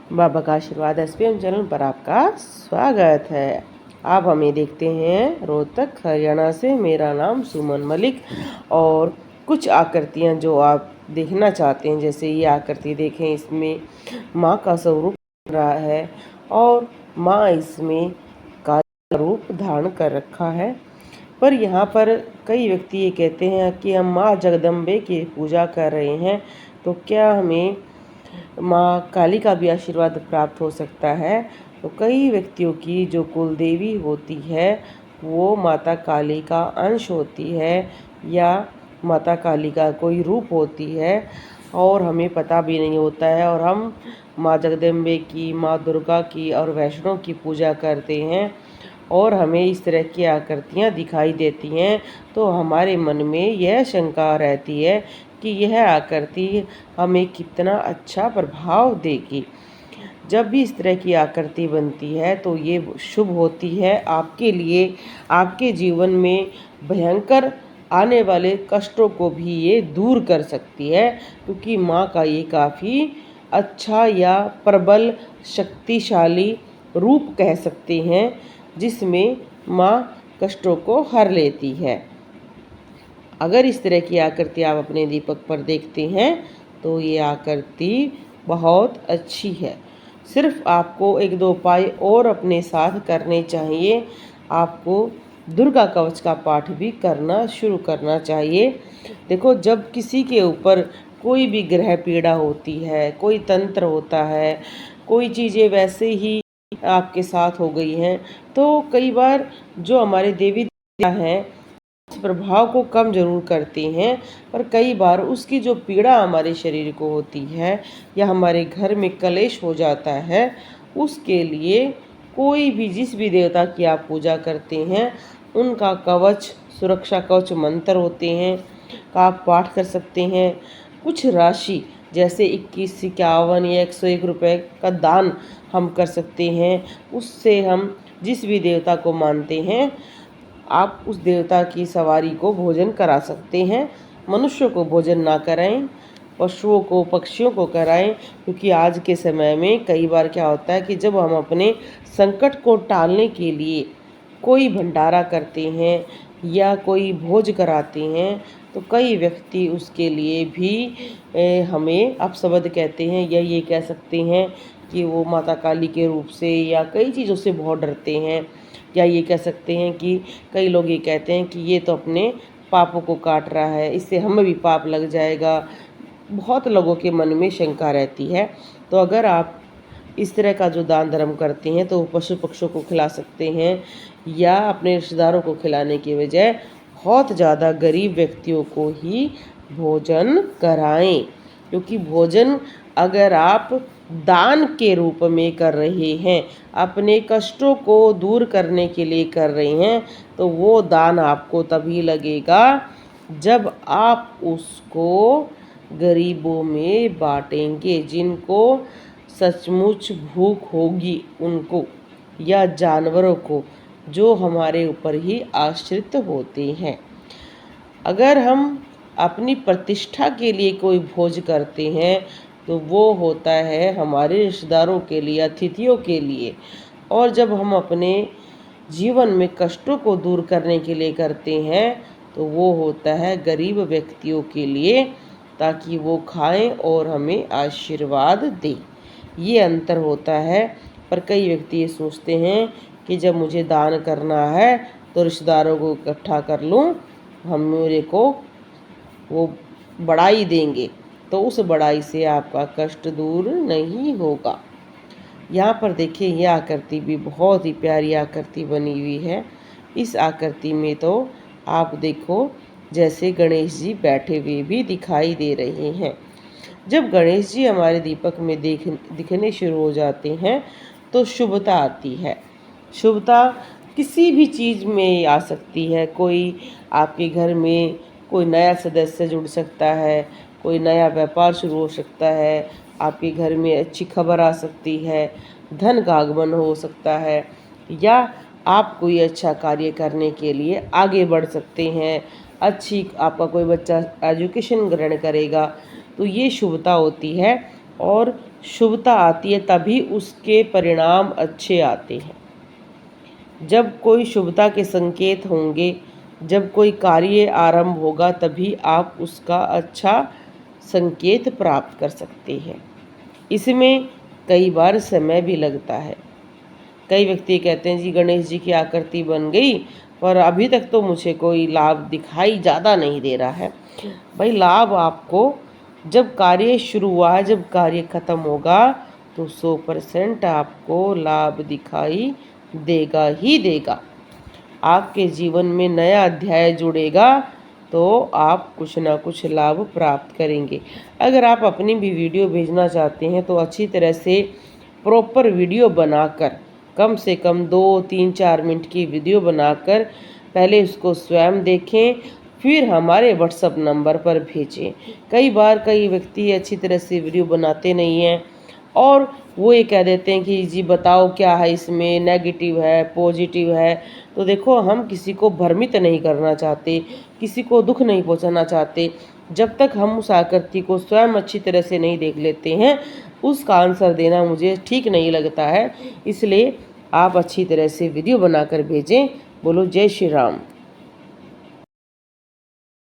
बाबा का आशीर्वाद SPM channel पर आपका स्वागत है। आप हमें देखते हैं रोहतक हरियाणा से। मेरा नाम सुमन मलिक। और कुछ आकृतियाँ जो आप देखना चाहते हैं, जैसे ये आकृति देखें, इसमें माँ का स्वरूप रहा है और माँ इसमें का रूप धारण कर रखा है। पर यहाँ पर कई व्यक्ति ये कहते हैं कि हम माँ जगदम्बे की पूजा कर रहे हैं, तो क्या हमें माँ काली का भी आशीर्वाद प्राप्त हो सकता है? तो कई व्यक्तियों की जो कुल देवी होती है वो माता काली का अंश होती है या माता काली का कोई रूप होती है और हमें पता भी नहीं होता है, और हम माँ जगदम्बे की, माँ दुर्गा की और वैष्णो की पूजा करते हैं और हमें इस तरह की आकृतियाँ दिखाई देती हैं। तो हमारे मन में यह शंका रहती है कि यह आकृति हमें कितना अच्छा प्रभाव देगी। जब भी इस तरह की आकृति बनती है तो ये शुभ होती है आपके लिए। आपके जीवन में भयंकर आने वाले कष्टों को भी ये दूर कर सकती है, क्योंकि माँ का ये काफ़ी अच्छा या प्रबल शक्तिशाली रूप कह सकते हैं, जिसमें माँ कष्टों को हर लेती है। अगर इस तरह की आकृति आप अपने दीपक पर देखते हैं तो ये आकृति बहुत अच्छी है। सिर्फ आपको एक दो उपाय और अपने साथ करने चाहिए। आपको दुर्गा कवच का पाठ भी करना शुरू करना चाहिए। देखो, जब किसी के ऊपर कोई भी ग्रह पीड़ा होती है, कोई तंत्र होता है, कोई चीज़ें वैसे ही आपके साथ हो गई हैं, तो कई बार जो हमारे देवी देवता हैं प्रभाव को कम जरूर करती हैं, पर कई बार उसकी जो पीड़ा हमारे शरीर को होती है या हमारे घर में कलेश हो जाता है, उसके लिए कोई भी जिस भी देवता की आप पूजा करते हैं उनका कवच, सुरक्षा कवच मंत्र होते हैं का आप पाठ कर सकते हैं। कुछ राशि जैसे 21, 51 या 101 रुपये का दान हम कर सकते हैं। उससे हम जिस भी देवता को मानते हैं, आप उस देवता की सवारी को भोजन करा सकते हैं। मनुष्यों को भोजन ना कराएं, पशुओं को, पक्षियों को कराएं, क्योंकि आज के समय में कई बार क्या होता है कि जब हम अपने संकट को टालने के लिए कोई भंडारा करते हैं या कोई भोज कराते हैं, तो कई व्यक्ति उसके लिए भी हमें अपशब्द कहते हैं या ये कह सकते हैं कि वो माता काली के रूप से या कई चीज़ों से बहुत डरते हैं। या ये कह सकते हैं कि कई लोग ये कहते हैं कि ये तो अपने पापों को काट रहा है, इससे हमें भी पाप लग जाएगा। बहुत लोगों के मन में शंका रहती है। तो अगर आप इस तरह का जो दान धर्म करते हैं तो पशु पक्षियों को खिला सकते हैं या अपने रिश्तेदारों को खिलाने की बजाय बहुत ज़्यादा गरीब व्यक्तियों को ही भोजन कराएं, क्योंकि भोजन अगर आप दान के रूप में कर रहे हैं, अपने कष्टों को दूर करने के लिए कर रहे हैं, तो वो दान आपको तभी लगेगा जब आप उसको गरीबों में बांटेंगे, जिनको सचमुच भूख होगी उनको, या जानवरों को जो हमारे ऊपर ही आश्रित होते हैं। अगर हम अपनी प्रतिष्ठा के लिए कोई भोज करते हैं तो वो होता है हमारे रिश्तेदारों के लिए, अतिथियों के लिए। और जब हम अपने जीवन में कष्टों को दूर करने के लिए करते हैं तो वो होता है गरीब व्यक्तियों के लिए, ताकि वो खाएं और हमें आशीर्वाद दें। ये अंतर होता है। पर कई व्यक्ति ये सोचते हैं कि जब मुझे दान करना है तो रिश्तेदारों को इकट्ठा कर लूँ, हम मेरे को वो बढ़ाई देंगे, तो उस बढ़ाई से आपका कष्ट दूर नहीं होगा। यहाँ पर देखिए, यह आकृति भी बहुत ही प्यारी आकृति बनी हुई है। इस आकृति में तो आप देखो जैसे गणेश जी बैठे हुए भी दिखाई दे रहे हैं। जब गणेश जी हमारे दीपक में दिखने शुरू हो जाते हैं तो शुभता आती है। शुभता किसी भी चीज़ में आ सकती है। कोई आपके घर में कोई नया सदस्य जुड़ सकता है, कोई नया व्यापार शुरू हो सकता है, आपके घर में अच्छी खबर आ सकती है, धन का आगमन हो सकता है, या आप कोई अच्छा कार्य करने के लिए आगे बढ़ सकते हैं। अच्छी आपका कोई बच्चा एजुकेशन ग्रहण करेगा, तो ये शुभता होती है। और शुभता आती है तभी उसके परिणाम अच्छे आते हैं। जब कोई शुभता के संकेत होंगे, जब कोई कार्य आरंभ होगा, तभी आप उसका अच्छा संकेत प्राप्त कर सकते हैं। इसमें कई बार समय भी लगता है। कई व्यक्ति कहते हैं जी गणेश जी की आकृति बन गई, पर अभी तक तो मुझे कोई लाभ दिखाई ज़्यादा नहीं दे रहा है। भाई लाभ आपको जब कार्य शुरू हुआ है, जब कार्य खत्म होगा तो 100% आपको लाभ दिखाई देगा ही देगा। आपके जीवन में नया अध्याय जुड़ेगा तो आप कुछ ना कुछ लाभ प्राप्त करेंगे। अगर आप अपनी भी वीडियो भेजना चाहते हैं तो अच्छी तरह से प्रॉपर वीडियो बनाकर, कम से कम 2-3-4 मिनट की वीडियो बनाकर पहले उसको स्वयं देखें, फिर हमारे व्हाट्सएप नंबर पर भेजें। कई बार कई व्यक्ति अच्छी तरह से वीडियो बनाते नहीं हैं और वो ये कह देते हैं कि जी बताओ क्या है इसमें, नेगेटिव है पॉजिटिव है। तो देखो, हम किसी को भ्रमित नहीं करना चाहते, किसी को दुख नहीं पहुंचाना चाहते। जब तक हम उस आकृति को स्वयं अच्छी तरह से नहीं देख लेते हैं, उसका आंसर देना मुझे ठीक नहीं लगता है। इसलिए आप अच्छी तरह से वीडियो बनाकर भेजें। बोलो जय श्री राम।